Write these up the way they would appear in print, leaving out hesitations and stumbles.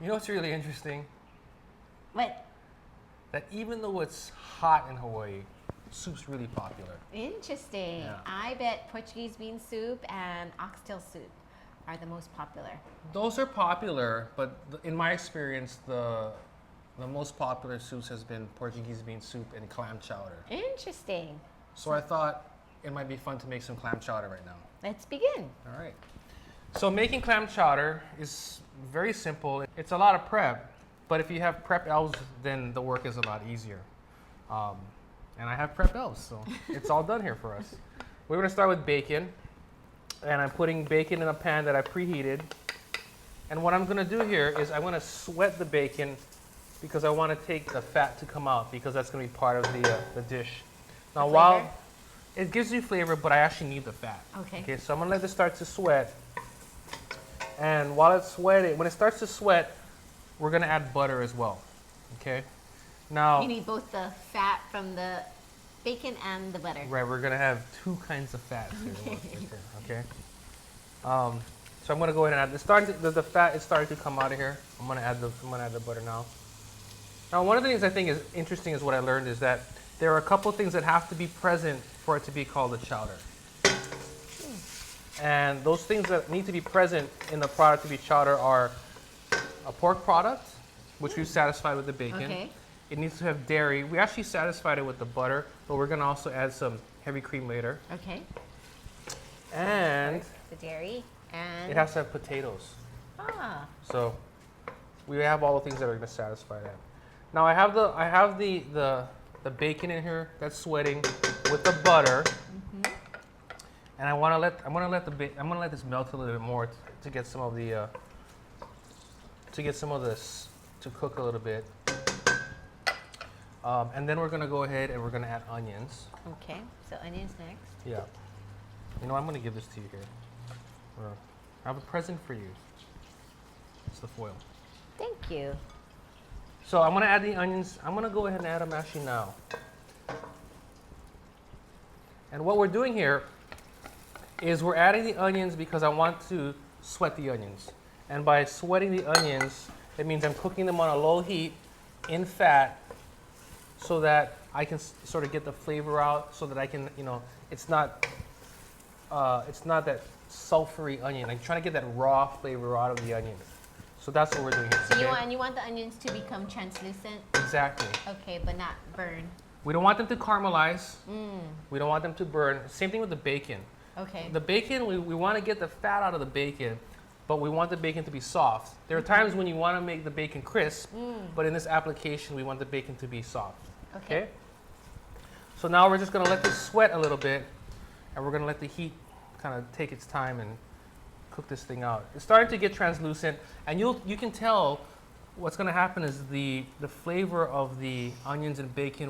You know what's really interesting? What? That even though it's hot in Hawaii, soup's really popular. Interesting. Yeah. I bet Portuguese bean soup and oxtail soup are the most popular. Those are popular, but in my experience, the most popular soups has been Portuguese bean soup and clam chowder. Interesting. So I thought it might be fun to make some clam chowder right now. Let's begin. All right. So making clam chowder is very simple. It's a lot of prep, but if you have prep elves, then the work is a lot easier. And I have prep elves, so it's all done here for us. We're gonna start with bacon, and I'm putting bacon in a pan that I preheated. And what I'm gonna do here is I'm gonna sweat the bacon because I wanna take the fat to come out because that's gonna be part of the dish. Now while it gives you flavor, but I actually need the fat. Okay. Okay, so I'm gonna let this start to sweat. And while it's sweating, when it starts to sweat, we're gonna add butter as well. Okay. Now. You need both the fat from the bacon and the butter. Right, we're gonna have two kinds of fats here. Okay. So I'm gonna go ahead and add the fat is starting to come out of here. I'm gonna add the butter now. Now, one of the things I think is interesting is what I learned is that there are a couple of things that have to be present for it to be called a chowder. And those things that need to be present in the product to be chowder are a pork product, which we've satisfied with the bacon. Okay. It needs to have dairy. We actually satisfied it with the butter, but we're going to also add some heavy cream later. Okay. And the dairy and it has to have potatoes. ah. So we have all the things that are going to satisfy that. Now I have the bacon in here that's sweating with the butter. And I'm gonna let this melt a little bit more to get some of the this to cook a little bit. And then we're gonna go ahead and we're gonna add onions. Okay. So onions next. Yeah. You know, I'm gonna give this to you here. I have a present for you. It's the foil. Thank you. So I'm gonna add the onions. I'm gonna go ahead and add them actually now. And what we're doing here is we're adding the onions because I want to sweat the onions. And by sweating the onions, it means I'm cooking them on a low heat in fat so that I can sort of get the flavor out so that I can, it's not that sulfury onion. I'm trying to get that raw flavor out of the onion. So that's what we're doing here. So okay? you want the onions to become translucent? Exactly. Okay, but not burn. We don't want them to caramelize. We don't want them to burn. Same thing with the bacon. Okay. The bacon, we want to get the fat out of the bacon, but we want the bacon to be soft. There are times when you want to make the bacon crisp, but in this application, we want the bacon to be soft. Okay? So now we're just going to let this sweat a little bit, and we're going to let the heat kind of take its time and cook this thing out. It's starting to get translucent, and you can tell what's going to happen is the flavor of the onions and bacon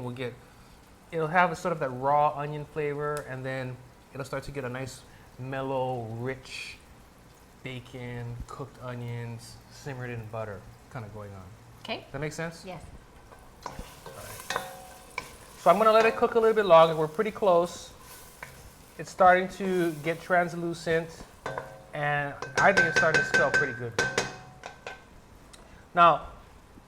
it'll have a sort of that raw onion flavor, and then it'll start to get a nice, mellow, rich bacon, cooked onions, simmered in butter kind of going on. Okay. Does that make sense? Yes. All right. So I'm going to let it cook a little bit longer. We're pretty close. It's starting to get translucent, and I think it's starting to smell pretty good. Now,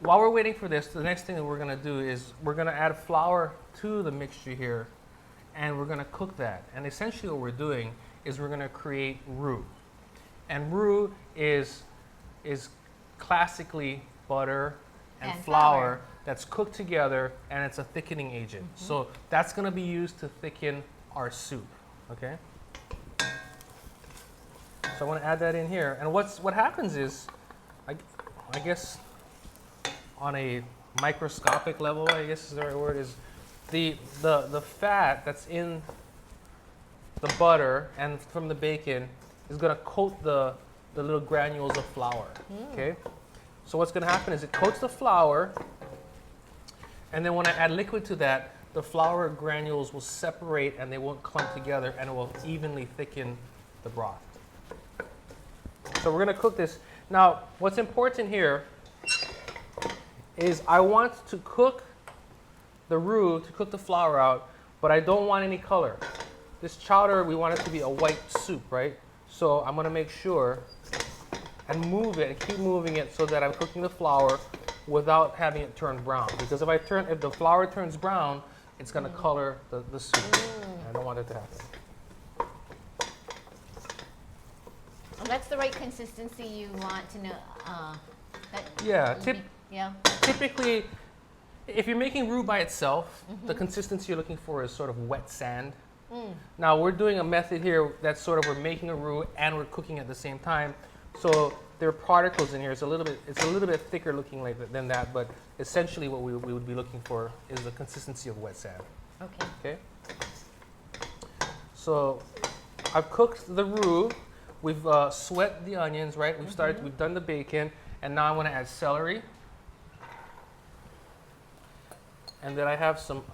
while we're waiting for this, the next thing that we're going to do is we're going to add flour to the mixture here, and we're going to cook that. And essentially what we're doing is we're going to create roux. And roux is classically butter and flour that's cooked together, and it's a thickening agent. So that's going to be used to thicken our soup, okay? So I want to add that in here. And what happens is, I guess on a microscopic level, I guess is the right word, is the fat that's in the butter and from the bacon is going to coat the little granules of flour. Okay? So what's going to happen is it coats the flour, and then when I add liquid to that, the flour granules will separate and they won't clump together, and it will evenly thicken the broth. So we're going to cook this. Now, what's important here is I want to cook the roux, to cook the flour out, but I don't want any color. This chowder, we want it to be a white soup, right? So I'm going to make sure and move it and keep moving it so that I'm cooking the flour without having it turn brown. Because if the flour turns brown, it's going to color the soup. I don't want it to happen. Well, that's the right consistency you want to know. Yeah, yeah. typically, if you're making roux by itself, the consistency you're looking for is sort of wet sand. Now we're doing a method here that's sort of we're making a roux and we're cooking at the same time. So there are particles in here. It's a little bit thicker looking than that, but essentially what we would be looking for is the consistency of wet sand. Okay. Okay. So I've cooked the roux. We've sweat the onions, right? We've done the bacon, and now I want to add celery. And then I have some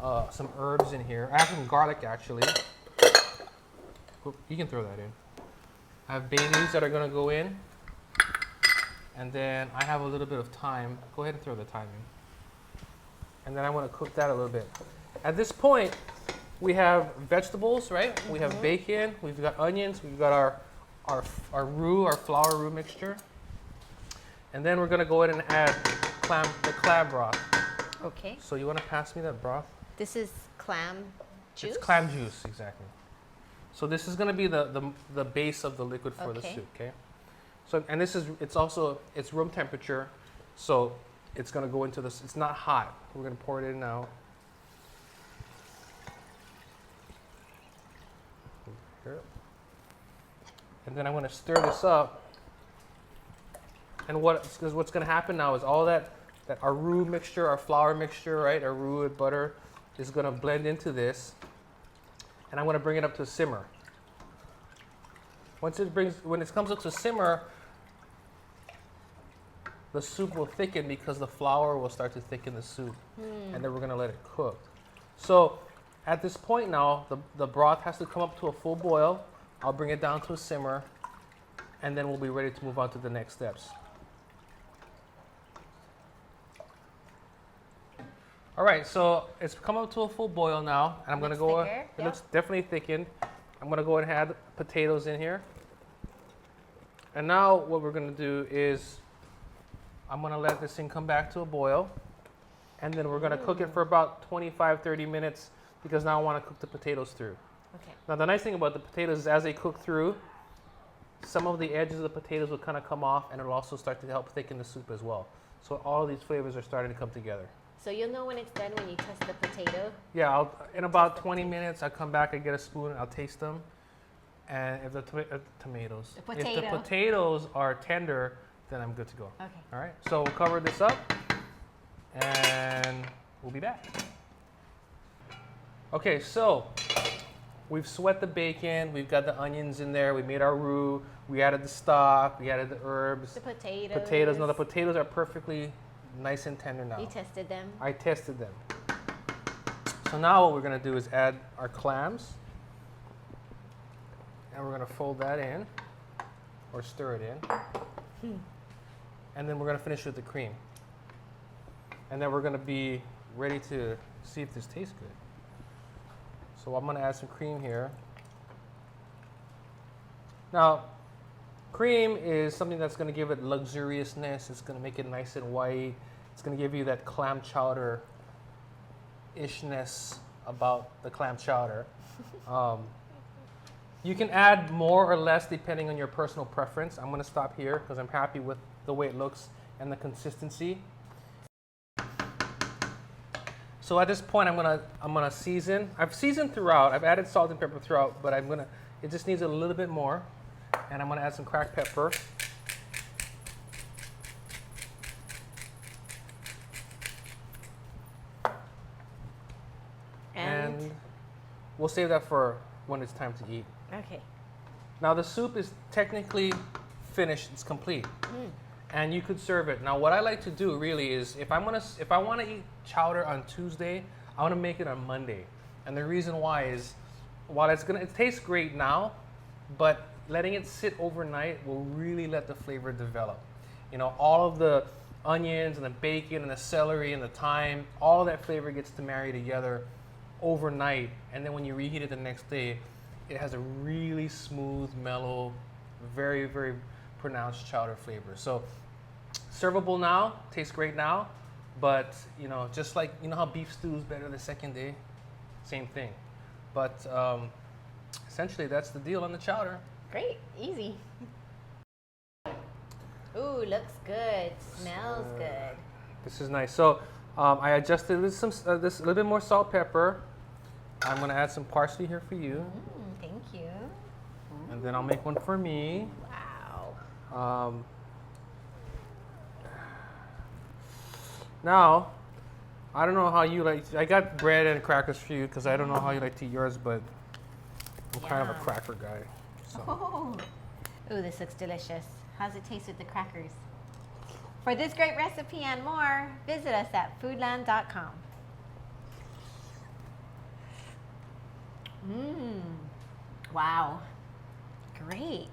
herbs in here. I have some garlic actually. Oop, you can throw that in. I have bay leaves that are going to go in. And then I have a little bit of thyme. Go ahead and throw the thyme in. And then I want to cook that a little bit. At this point, we have vegetables, right? We have bacon, we've got onions, we've got our roux, our flour roux mixture. And then we're going to go ahead and add the clam broth. Okay. So you want to pass me that broth? This is clam juice? It's clam juice, exactly. So this is going to be the base of the liquid for the soup, okay? So, and it's room temperature, so it's going to go into this. It's not hot. We're going to pour it in now. Here. And then I'm going to stir this up. And what's going to happen now is all that our roux mixture, our flour mixture, right, our roux and butter is going to blend into this. And I'm going to bring it up to a simmer. When it comes up to simmer, the soup will thicken because the flour will start to thicken the soup. And then we're going to let it cook. So at this point now, the broth has to come up to a full boil. I'll bring it down to a simmer, and then we'll be ready to move on to the next steps. All right, so it's come up to a full boil now, and I'm going to go. It looks definitely thickened. I'm going to go ahead and add potatoes in here. And now what we're going to do is I'm going to let this thing come back to a boil, and then we're going to cook it for about 25-30 minutes because now I want to cook the potatoes through. Okay. Now the nice thing about the potatoes is as they cook through, some of the edges of the potatoes will kind of come off, and it'll also start to help thicken the soup as well. So all of these flavors are starting to come together. So you'll know when it's done when you test the potato? Yeah, in about 20 minutes, I come back, I get a spoon, I'll taste them. And if the potatoes are tender, then I'm good to go. Okay. All right, so we'll cover this up, and we'll be back. Okay, so we've sweat the bacon, we've got the onions in there, we made our roux, we added the stock, we added the herbs. The potatoes. Potatoes. Now the potatoes are perfectly nice and tender now. You tested them? I tested them. So now what we're going to do is add our clams. And we're going to fold that in, or stir it in. And then we're going to finish with the cream. And then we're going to be ready to see if this tastes good. So I'm going to add some cream here. Now, cream is something that's going to give it luxuriousness. It's going to make it nice and white. It's going to give you that clam chowder ishness about the clam chowder. You can add more or less depending on your personal preference. I'm going to stop here because I'm happy with the way it looks and the consistency. So at this point, I'm gonna season. I've seasoned throughout. I've added salt and pepper throughout, but it just needs a little bit more. And I'm gonna add some cracked pepper. And we'll save that for when it's time to eat. Okay. Now the soup is technically finished. It's complete. And you could serve it. Now what I like to do really is if I want to eat chowder on Tuesday, I want to make it on Monday. And the reason why is while it tastes great now, but letting it sit overnight will really let the flavor develop. You know, all of the onions and the bacon and the celery and the thyme, all that flavor gets to marry together overnight, and then when you reheat it the next day, it has a really smooth, mellow, very, very pronounced chowder flavor. So servable now, tastes great now, but you know, just like you know how beef stew is better the second day, same thing. But essentially, that's the deal on the chowder. Great, easy. Ooh, looks good. Smells good. This is nice. So I adjusted with some this a little bit more salt, pepper. I'm gonna add some parsley here for you, Thank you. and then I'll make one for me. Wow. Now, I don't know how you like. I got bread and crackers for you because I don't know how you like to eat yours, but I'm kind of a Yum. cracker guy. So. Oh. Ooh, this looks delicious. How's it taste with the crackers? For this great recipe and more, visit us at foodland.com. Wow. Great.